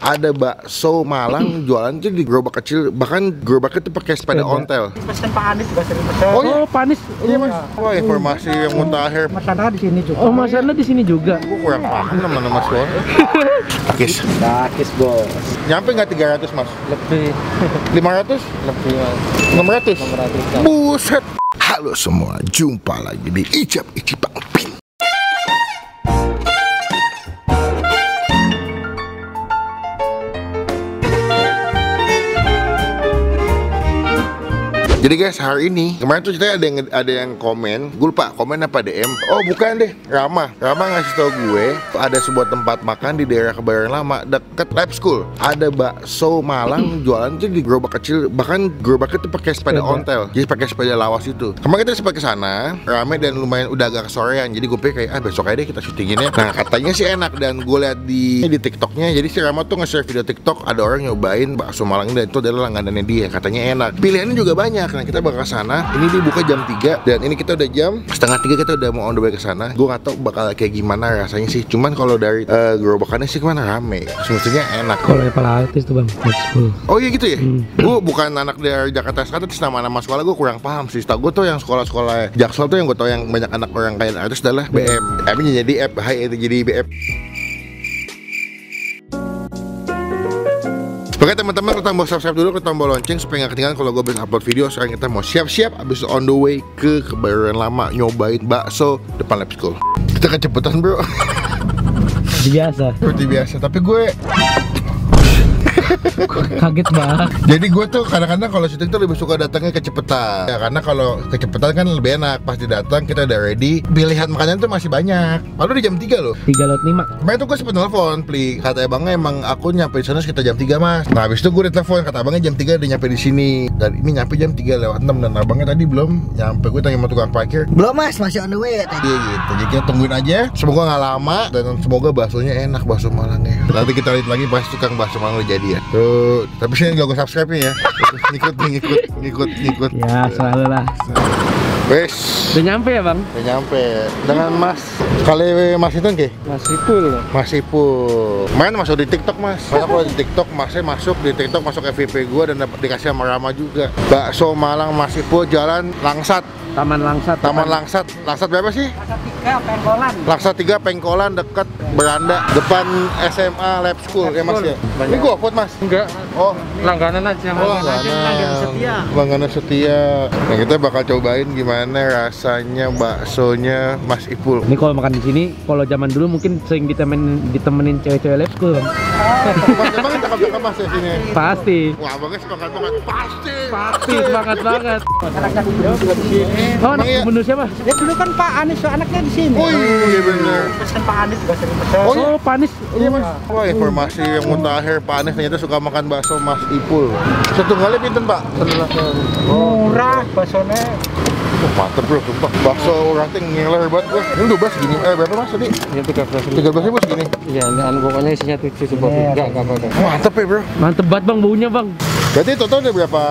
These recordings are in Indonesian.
Ada bakso Malang jualan tuh di gerobak kecil, bahkan gerobaknya tuh pakai sepeda ontel. Pesan Pak Anies bahasa Oh, iya? Pak Anies. Iya mas. Wah, informasi yang mutakhir. Mas Anda di sini juga. Oh, Mas Anda di sini juga. Gue kurang paham nama-nama sekolah. Takis. Takis bos. Nyampe nggak 300 mas? Lebih. 500? Lebih mas. 600? 600. Buset. Halo semua, jumpa lagi di Icap Icipang Pin. Jadi guys, hari ini kemarin tuh ceritanya ada yang komen, gue lupa komen apa DM. Oh bukan deh, Rama ngasih tau gue ada sebuah tempat makan di daerah Kebayoran Lama deket Lab School. Ada bakso Malang jualan tuh di gerobak kecil, bahkan gerobaknya tuh pakai sepeda ontel, jadi pakai sepeda lawas itu. Kemarin kita sempat ke sana, rame dan lumayan udah agak kesorean. Jadi gue pikir kayak besok aja deh kita syutinginnya. Nah katanya sih enak, dan gue lihat di TikToknya. Jadi si Rama tuh nge-share video TikTok, ada orang nyobain bakso Malang dan itu adalah langganannya dia. Katanya enak, pilihannya juga banyak. Nah kita bakal sana. Ini dibuka jam 3 dan ini kita udah jam setengah 3, kita udah mau on the way ke sana. Gue gak tau bakal kayak gimana rasanya sih. Cuman kalau dari gerobakannya sih kemana rame, sebetulnya enak. Kalau yang paling artis tuh bang, oh iya gitu ya. Gue bukan anak dari Jakarta Selatan, terus nama-nama sekolah gue kurang paham sih. Setahu gue tuh yang sekolah-sekolah Jaksel tuh yang gue tau yang banyak anak orang kayak artis adalah BM. M-nya jadi F, H itu jadi BM. Oke teman-teman, kita mau subscribe dulu, kita tombol lonceng supaya nggak ketinggalan kalau gue bisa upload video. Sekarang kita mau siap-siap abis on the way ke Kebayoran Lama nyobain bakso depan Lab School. Kita kecepetan bro. biasa. Seperti biasa, tapi gue kaget banget. jadi gue tuh kadang-kadang kalau syuting tuh lebih suka datangnya kecepetan ya, karena kalau kecepetan kan lebih enak. Pasti datang kita udah ready, pilihan makanan tuh masih banyak. Lalu di jam 3 loh, 3:05. kemarin tuh gue sempet telepon Pli, kata abangnya emang aku nyampe di sana sekitar jam 3 mas. Nah habis itu gue ditelepon, kata abangnya jam 3 udah nyampe di sini, dan ini nyampe jam 3:06 dan abangnya tadi belum nyampe. Gue tanya sama tukang parkir, Belum mas, masih on the way iya gitu. Jadi kita tungguin aja, semoga nggak lama dan semoga baksonya enak, bakso Malangnya. Nanti kita lihat lagi pas tukang bakso Malang udah jadi ya. Tuh, tapi sih nggak gue subscribe nih ya. ngikut. Ya selalu lah. Wes, Udah nyampe ya bang? udah nyampe dengan Mas. Kali Mas itu ke? Masih full. Mas Ipul. Main masuk di TikTok mas. Banyak kalau di TikTok masnya masuk di TikTok, masuk FYP gue dan dikasih sama Rama juga. Bakso Malang Mas Ipul, Jalan Langsat. Taman Langsat. Taman Langsat. Langsat berapa sih? Langsat 3 Pengkolan. Langsat 3 Pengkolan, dekat beranda depan SMA Lab School ya mas ya. Ini gue vote mas. Enggak. Oh Langganan aja. oh langganan setia. langganan setia. Nah kita bakal cobain gimana rasanya baksonya Mas Ipul. Ini kalau makan di sini, kalau zaman dulu mungkin sering ditemenin cewek-cewek Lab School bang. Mas emang cakep-cakep mas ya sini. Pasti. Wah abangnya semangat banget. Pasti Semangat banget. Anak beliau juga di sini. Oh, anak Emang iya? gubernur siapa? Ya dulu kan Pak Anies anaknya di sini. Oh iya bener. Pesan Pak Anies bahasa Oh, iya? Oh, Pak Anies. Iya mas. Wah informasi yang mutakhir, Pak Anies ternyata suka makan bakso Mas Ipul. Satu kali pinten pak? Murah baksonya. Mantep bro, sumpah. Bakso orang tuh ngiler banget gue. Ini 12 segini, berapa mas tadi? Ya 13.000. 13.000 segini. Iya, pokoknya isinya 7 support. Enggak apa-apa. Mantep ya bro. Mantep banget bang, baunya bang. Berarti total udah berapa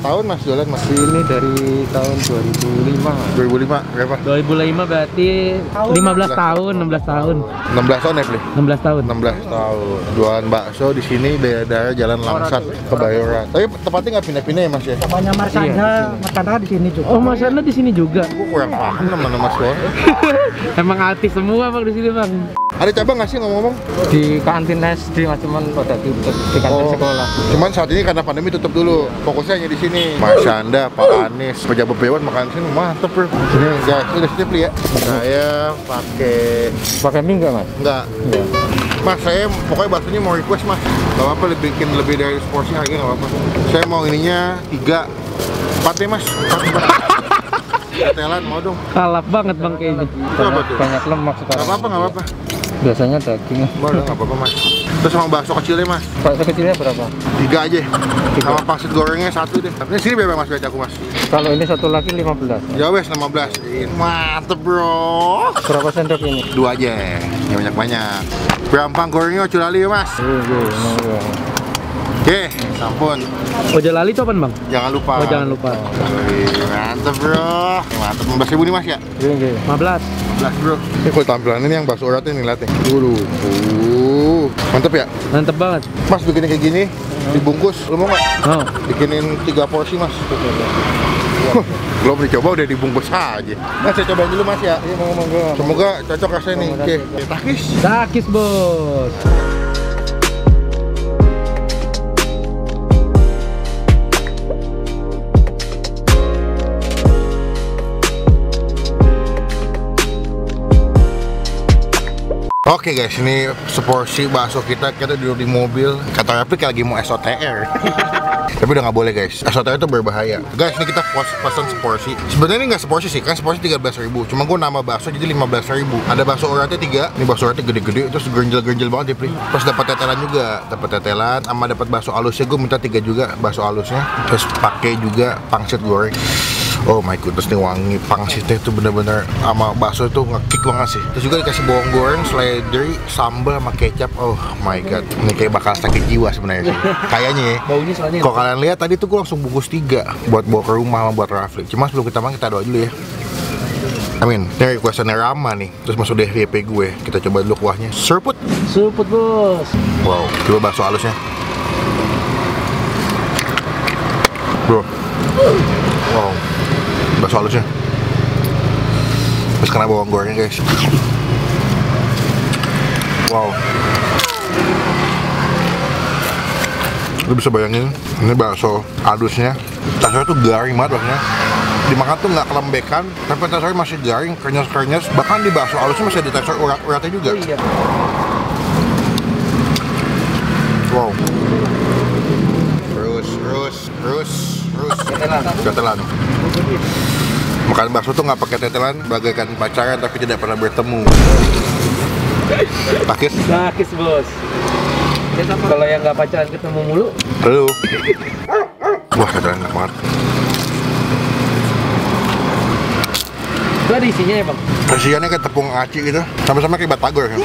tahun mas jualan mas? Ini dari tahun 2005. 2005 berapa? 2005 berarti 15 tahun, 16 tahun. 16 tahun ya Pli? 16 tahun. 16 tahun jualan bakso di sini daerah Jalan Langsat Kebayoran. Tapi tempatnya nggak pindah-pindah ya mas ya? Namanya Marsanda, Marsanda di sini juga. Oh, Mas Anda di sini juga. Gue kurang paham nama-nama sekolah. Emang artis semua bang di sini bang. Ada cabang nggak sih ngomong-ngomong? Di kantin SD mas, cuman pada tutup di kantin sekolah. Cuman saat ini karena pandemi tutup dulu. Fokusnya hanya di sini. Mas Anda, Pak Anies, pejabat Dewan makan sini mantep bro. Sini guys, udah sini Pli ya. Saya pakai mie nggak mas? enggak. Mas, saya pokoknya baksonya mau request mas. Gak apa-apa bikin lebih dari porsi harga gak apa-apa. Saya mau ininya 3, 4 deh mas. 4. Telan mau dong. Kalap banget bang kayaknya. Itu apa tuh? Banyak lemak sekarang. Gak apa-apa. Biasanya daging. Boleh gak apa-apa mas. Terus sama bakso kecilnya mas. Bakso kecilnya berapa? 3 aja. Sama pangsit gorengnya 1 deh. Ini sini berapa mas aku mas? Kalau ini satu lagi 15. Ya wes 15. Mantep bro. Berapa sendok ini? 2 aja. Ya banyak-banyak. Berampang gorengnya curali ya mas. Iya. Oke, sampun. Ojo lali itu apa bang? Jangan lupa. Oh jangan lupa. Mantep bro. Mantep, 15.000 nih mas ya? Iya. 15. 15 bro. Ini kalau tampilan ini yang bakso urat ini lihat nih. Dulu. Mantep ya? Mantep banget. Mas bikinnya kayak gini, dibungkus, lu mau nggak? Oh. Bikinin 3 porsi mas. Belum dicoba udah dibungkus aja. Mas saya cobain dulu mas ya. Iya, monggo. Semoga cocok rasanya nih. Oke, takis. Takis bos. Oke guys, ini seporsi bakso kita duduk di mobil. Kata Rafi kayak lagi mau SOTR. Tapi udah nggak boleh guys, SOTR itu berbahaya. Guys, ini kita pesan seporsi. Sebenarnya ini nggak seporsi sih, kan seporsi 13.000. Cuma gue nambah bakso jadi 15.000. Ada bakso uratnya 3, ini bakso uratnya gede-gede, terus gerenjel-gerenjel banget ya, Pri. Terus dapat tetelan juga, dapat tetelan, sama dapat bakso halusnya. Gue minta 3 juga bakso halusnya. Terus pakai juga pangsit goreng. Oh my goodness, nih wangi pangsitnya itu bener-bener sama bakso itu ngekick banget sih. Terus juga dikasih bawang goreng, seledri, sambal sama kecap. Oh my god, ini kayak bakal sakit jiwa sebenarnya sih. Kayaknya ya. Baunya soalnya. Kalau kalian lihat tadi tuh gue langsung bungkus 3 buat bawa ke rumah sama buat Rafli. Cuma sebelum kita makan kita doa dulu ya. Amin. Ini requestannya Rama nih. Terus masuk deh VP gue. Kita coba dulu kuahnya. Serput. Serput bos. Wow. Coba bakso halusnya. Bro. Wow. Bakso halusnya. Terus kena bawang gorengnya guys. Wow. Lu bisa bayangin, ini bakso halusnya. Teksturnya tuh garing banget baksonya. Dimakan tuh nggak kelembekan, tapi teksturnya masih garing, krenyes-krenyes. Bahkan di bakso halusnya masih ada tekstur uratnya juga. Oh, iya. Wow. Terus. Tetelan. Makan bakso tuh nggak pakai tetelan, bagaikan pacaran tapi tidak pernah bertemu. Takis. Takis bos. Kalau yang nggak pacaran ketemu mulu. Halo. Wah, tetelan enak banget. Itu ada isinya ya bang? Isiannya kayak tepung aci gitu, sama-sama kayak batagor kan.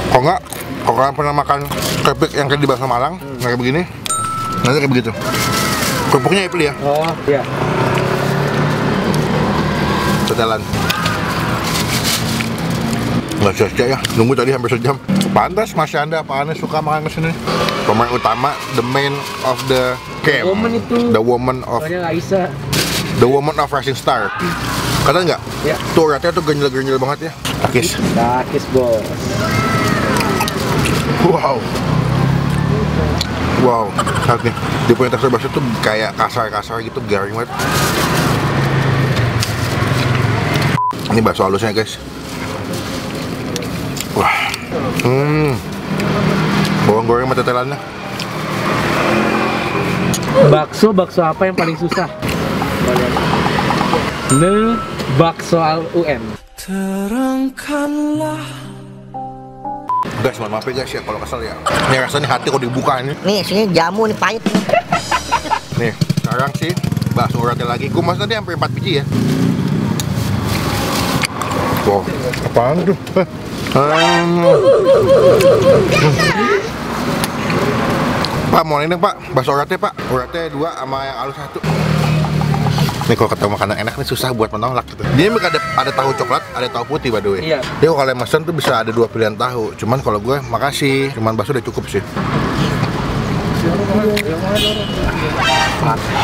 Kalau nggak, kalau kalian pernah makan keripik yang kayak di bakso Malang, kayak begini, nanti kayak begitu. Kerupuknya ipli ya. Oh iya. Tetelan. Nggak sia-sia ya, nunggu tadi hampir sejam. Pantas Mas Anda, Pak Anda suka makan kesini. Pemain utama, the man of the camp. Woman itu. The woman of Soalnya Aisyah. The woman of Rising Star. Kata nggak? Ya. Tuh uratnya tuh gerenjel-gerenjel banget ya. Takis. Takis bos. Wow, saat nih. Dia punya tekstur bakso tuh kayak kasar-kasar gitu, garing banget. Ini bakso halusnya guys. Wah. Bawang goreng sama tetelannya. Bakso apa yang paling susah? Bakso al UN. Terangkanlah. Guys, mohon maaf ya guys ya kalau kesel ya. Ini rasanya hati kok dibuka ini. Nih, sini jamu nih pahit nih. Nih, sekarang sih bakso uratnya lagi. Gue mas tadi hampir 4 biji ya. Wow, apaan tuh? Pak, mau ini Pak, bakso uratnya Pak. Uratnya 2 sama yang halus 1. Nih kalau ketemu makanan enak nih susah buat menolak gitu. Dia memang ada tahu coklat, ada tahu putih by the way. Iya. Dia kalau kalian mesen tuh bisa ada 2 pilihan tahu. Cuman kalau gue makasih, cuman bakso udah cukup sih.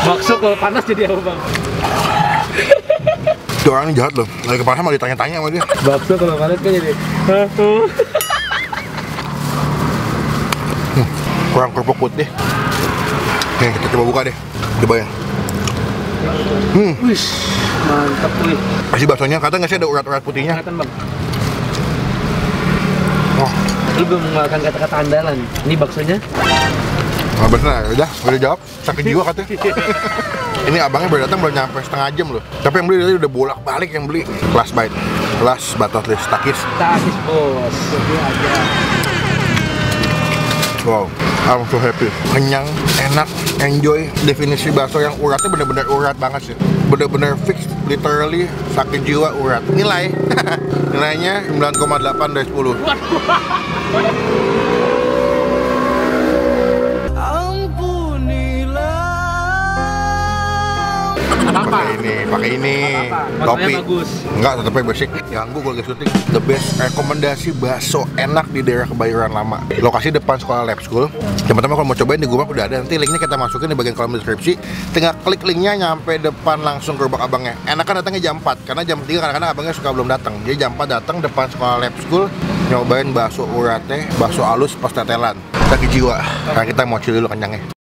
Bakso kalau panas jadi apa bang? Itu orang ini jahat loh. Lagi kepanasan mau ditanya-tanya sama dia. Bakso kalau panas kan jadi. Kurang kerupuk putih. Nih kita coba buka deh. Coba ya. Wih, mantap nih. Kasih baksonya, kata nggak sih ada urat-urat putihnya? Kelihatan bang. Oh, Lu belum mengeluarkan kata-kata andalan. Ini baksonya. nggak bener, udah jawab. Sakit jiwa katanya. Ini abangnya baru datang belum nyampe setengah jam loh. Tapi yang beli tadi udah bolak-balik yang beli. Last bite, last but not least, takis. Takis bos. Wow, I'm so happy. Kenyang, enak, enjoy. Definisi bakso yang uratnya bener-bener urat banget sih. Bener-bener fix, literally sakit jiwa urat. Nilai, nilainya 9,8 dari 10. Apa? Pakai pakai ini, Fotonya topi. bagus. Enggak, tetapnya basic. Ganggu gue lagi syuting. The best rekomendasi bakso enak di daerah Kebayoran Lama. Lokasi depan sekolah Lab School. Teman-teman kalau mau cobain di Gubak udah ada. Nanti linknya kita masukin di bagian kolom deskripsi. Tinggal klik linknya nyampe depan langsung gerobak abangnya. Enakan datangnya jam 4 karena jam 3 kadang-kadang abangnya suka belum datang. Jadi jam 4 datang depan sekolah Lab School, nyobain bakso urate, bakso halus pas tetelan. Kita ke jiwa. Karena kita mau chill dulu kenyangnya.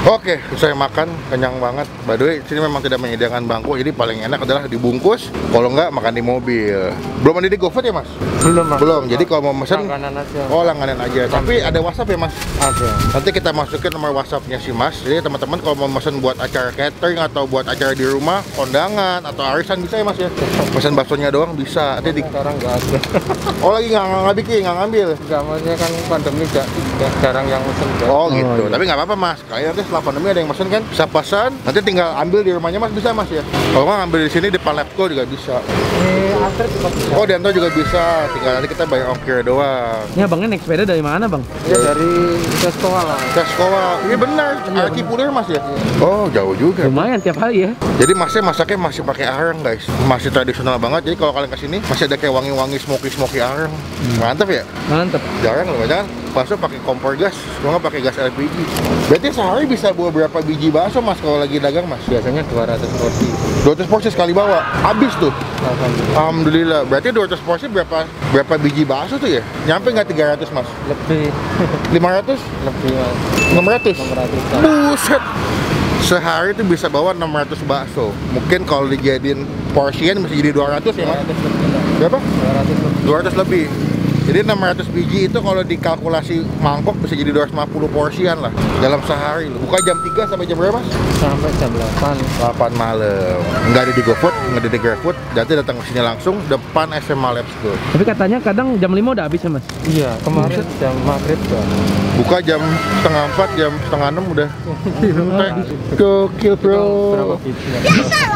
Oke, saya makan, kenyang banget. By the way, sini memang tidak menyediakan bangku, jadi paling enak adalah dibungkus. Kalau enggak, makan di mobil. Belum ada di GoFood ya, Mas? Belum, Mas. Belum, jadi kalau mau mesen, Langganan aja. oh langganan aja. Tapi ada WhatsApp ya, Mas? Ada. Nanti kita masukin nomor WhatsApp-nya si Mas. Jadi teman-teman kalau mau mesen buat acara catering atau buat acara di rumah, kondangan atau arisan bisa ya, Mas ya? Pesen baksonya doang bisa. Nanti di... Sekarang nggak ada. Oh lagi nggak bikin, nggak ngambil. Nggak, maksudnya kan pandemi jarang yang mesen. Oh gitu. iya. Tapi nggak apa-apa, Mas. Kalian nanti setelah pandemi ada yang mesen kan, bisa pesan. Nanti tinggal ambil di rumahnya, Mas, bisa, Mas ya. Kalau nggak ngambil di sini depan Lab School juga bisa. Antar juga bisa. Oh, diantar juga bisa. Tinggal nanti kita bayar ongkir doang. Ini abangnya naik sepeda dari mana, Bang? Ya dari sekolah lah. Ke sekolah. Ini benar. Arah Cipulir, Mas ya. Oh, jauh juga. Lumayan tiap hari ya. Jadi masnya masaknya masih pakai arang, guys. Masih tradisional banget. Jadi kalau kalian kesini masih ada kayak wangi-wangi smoky arang. Mantap ya. Mantep. Jarang loh, jangan bakso pakai kompor gas, kalau nggak pakai gas LPG. Berarti sehari bisa bawa berapa biji bakso, Mas, kalau lagi dagang, Mas? Biasanya 200 porsi. 200 porsi sekali bawa, habis tuh. Alhamdulillah. Berarti 200 porsi berapa biji bakso tuh ya? Nyampe nggak 300, Mas? Lebih 500? lebih Mas. 600? 600. Buset! Sehari tuh bisa bawa 600 bakso. Mungkin kalau dijadiin porsian bisa jadi 200 ya, Mas? 200 lebih. Berapa? 200 lebih. 200 lebih. Jadi 600 biji itu kalau dikalkulasi mangkok bisa jadi 250 porsian lah dalam sehari. Buka jam 3 sampai jam berapa, Mas? Sampai jam 8. 8 malam. Nggak ada di GoFood, nggak ada di GrabFood. Jadi datang ke sini langsung depan SMA Lab School. Tapi katanya kadang jam 5 udah habis ya, Mas? Iya, kemarin jam maghrib kan. Buka jam setengah 4, jam setengah 6 udah. Gokil, bro. Berapa biji?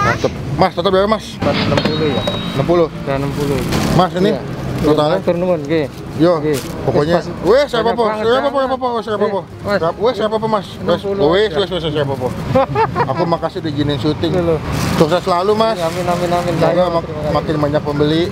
Mantep. Mas, total berapa, Mas? 60 ya. 60. Udah 60. Mas, ini Iya. totalnya? Atur nuwun nggih. Yo, Oke. pokoknya, Pas- wes siapa banyak po, banget, siapa po, Mas. siapa po, siapa po, Mas. wes siapa po, Mas, wes, 60 wes, aja. siapa po. Aku makasih diizinin syuting. Loh. Sukses selalu, Mas. Amin amin amin. Semoga Terima kasih. makin banyak pembeli.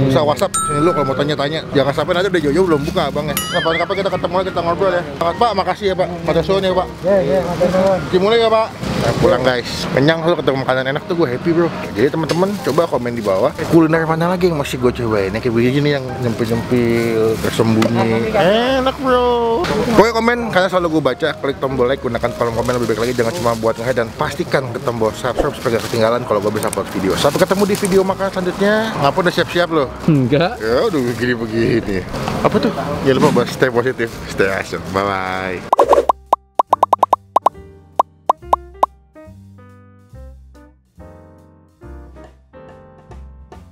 Bisa WhatsApp sini lu kalau mau tanya-tanya. Jangan sampai nanti udah jauh-jauh belum buka, Bang ya. Kapan-kapan kita ketemu lagi, kita ngobrol ya. Pak, makasih ya, Pak. Pada soalnya, Pak. Ya, matur nuwun. Dimulai ya, Pak. Nah, pulang guys, kenyang lu ketemu makanan enak tuh gue happy, bro. Jadi teman-teman coba komen di bawah kuliner mana lagi yang masih gue cobain. Yang kayak begini yang nyempil-nyempil tersembunyi enak, bro. Pokoknya komen karena selalu gue baca. Klik tombol like, gunakan kolom komen lebih baik lagi. Jangan cuma buat nge-head dan pastikan ke tombol subscribe supaya gak ketinggalan kalau gue bisa upload video. Sampai ketemu di video makan selanjutnya. Ngapa udah siap-siap lo? Enggak. Ya udah begini-begini. Apa tuh? Jangan lupa buat stay positif, stay awesome. Bye bye.